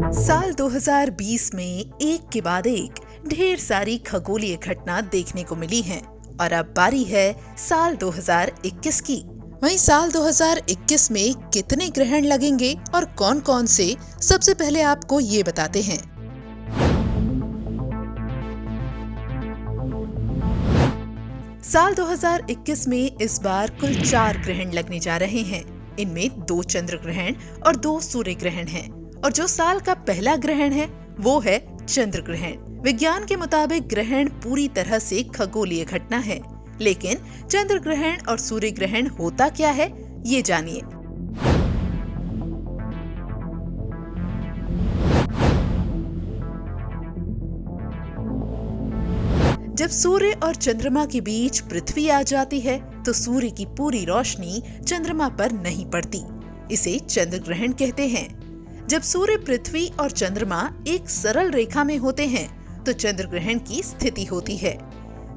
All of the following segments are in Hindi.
साल 2020 में एक के बाद एक ढेर सारी खगोलीय घटना देखने को मिली हैं और अब बारी है साल 2021 की। वहीं साल 2021 में कितने ग्रहण लगेंगे और कौन कौन से, सबसे पहले आपको ये बताते हैं। साल 2021 में इस बार कुल 4 ग्रहण लगने जा रहे हैं। इनमें 2 चंद्र ग्रहण और 2 सूर्य ग्रहण हैं। और जो साल का पहला ग्रहण है वो है चंद्र ग्रहण। विज्ञान के मुताबिक ग्रहण पूरी तरह से खगोलीय घटना है, लेकिन चंद्र ग्रहण और सूर्य ग्रहण होता क्या है, ये जानिए। जब सूर्य और चंद्रमा के बीच पृथ्वी आ जाती है तो सूर्य की पूरी रोशनी चंद्रमा पर नहीं पड़ती। इसे चंद्र ग्रहण कहते हैं। जब सूर्य, पृथ्वी और चंद्रमा एक सरल रेखा में होते हैं तो चंद्र ग्रहण की स्थिति होती है।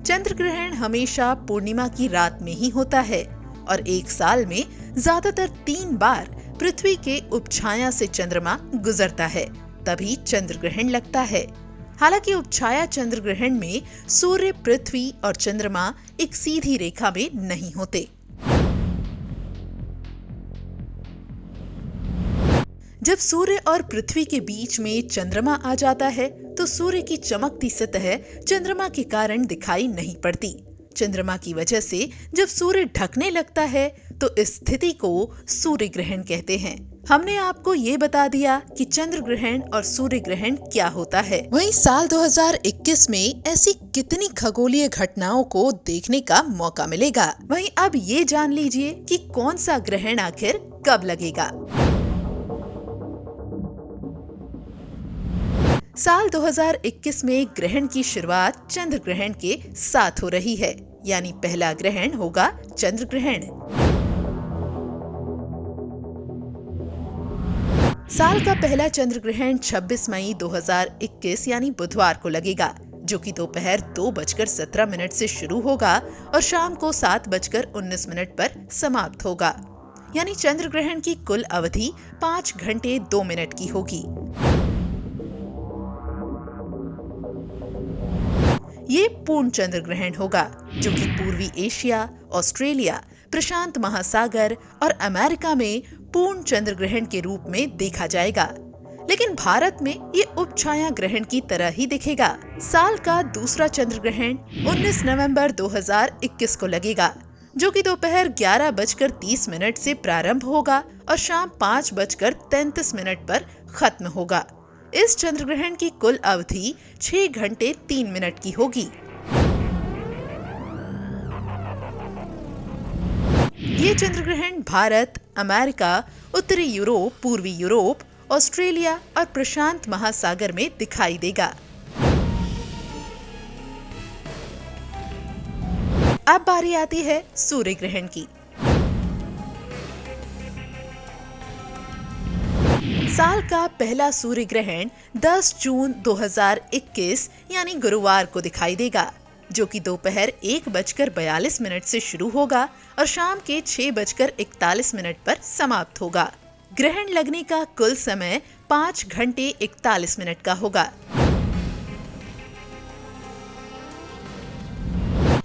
चंद्र ग्रहण हमेशा पूर्णिमा की रात में ही होता है और एक साल में ज्यादातर 3 बार पृथ्वी के उपछाया से चंद्रमा गुजरता है, तभी चंद्र ग्रहण लगता है। हालांकि उपछाया चंद्र ग्रहण में सूर्य, पृथ्वी और चंद्रमा एक सीधी रेखा में नहीं होते। जब सूर्य और पृथ्वी के बीच में चंद्रमा आ जाता है तो सूर्य की चमकती सतह चंद्रमा के कारण दिखाई नहीं पड़ती। चंद्रमा की वजह से जब सूर्य ढकने लगता है तो इस स्थिति को सूर्य ग्रहण कहते हैं। हमने आपको ये बता दिया कि चंद्र ग्रहण और सूर्य ग्रहण क्या होता है। वहीं साल 2021 में ऐसी कितनी खगोलीय घटनाओं को देखने का मौका मिलेगा। वहीं अब ये जान लीजिए कि कौन सा ग्रहण आखिर कब लगेगा। साल 2021 में ग्रहण की शुरुआत चंद्र ग्रहण के साथ हो रही है, यानी पहला ग्रहण होगा चंद्र ग्रहण। साल का पहला चंद्र ग्रहण 26 मई 2021 यानी बुधवार को लगेगा, जो कि दोपहर 2:17 से शुरू होगा और शाम को 7:19 पर समाप्त होगा। यानी चंद्र ग्रहण की कुल अवधि 5 घंटे 2 मिनट की होगी। ये पूर्ण चंद्र ग्रहण होगा, जो कि पूर्वी एशिया, ऑस्ट्रेलिया, प्रशांत महासागर और अमेरिका में पूर्ण चंद्र ग्रहण के रूप में देखा जाएगा। लेकिन भारत में ये उपछाया ग्रहण की तरह ही दिखेगा। साल का दूसरा चंद्र ग्रहण 19 नवंबर 2021 को लगेगा, जो कि दोपहर 11:30 से प्रारंभ होगा और शाम 5:33 पर खत्म होगा। इस चंद्र ग्रहण की कुल अवधि 6 घंटे 3 मिनट की होगी। ये चंद्र ग्रहण भारत, अमेरिका, उत्तरी यूरोप, पूर्वी यूरोप, ऑस्ट्रेलिया और प्रशांत महासागर में दिखाई देगा। अब बारी आती है सूर्य ग्रहण की। साल का पहला सूर्य ग्रहण 10 जून 2021 यानी गुरुवार को दिखाई देगा, जो कि दोपहर 1:42 से शुरू होगा और शाम के 6:41 पर समाप्त होगा। ग्रहण लगने का कुल समय 5 घंटे 41 मिनट का होगा।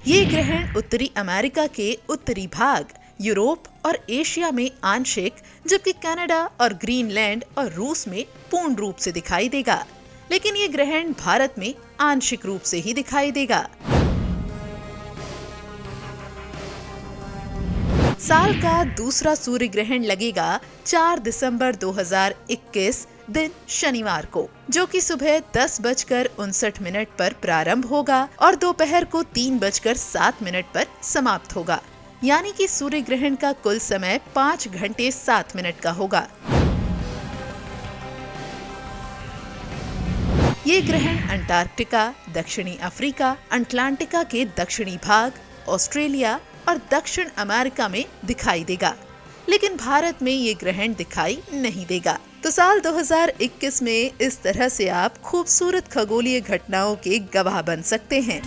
ये ग्रहण उत्तरी अमेरिका के उत्तरी भाग, यूरोप और एशिया में आंशिक, जबकि कनाडा और ग्रीनलैंड और रूस में पूर्ण रूप से दिखाई देगा। लेकिन ये ग्रहण भारत में आंशिक रूप से ही दिखाई देगा। साल का दूसरा सूर्य ग्रहण लगेगा 4 दिसंबर 2021 दिन शनिवार को, जो कि सुबह 10:59 पर प्रारंभ होगा और दोपहर को 3:07 पर समाप्त होगा। यानी कि सूर्य ग्रहण का कुल समय 5 घंटे 7 मिनट का होगा। ये ग्रहण अंटार्कटिका, दक्षिणी अफ्रीका, अटलांटिका के दक्षिणी भाग, ऑस्ट्रेलिया और दक्षिण अमेरिका में दिखाई देगा। लेकिन भारत में ये ग्रहण दिखाई नहीं देगा। तो साल 2021 में इस तरह से आप खूबसूरत खगोलीय घटनाओं के गवाह बन सकते हैं।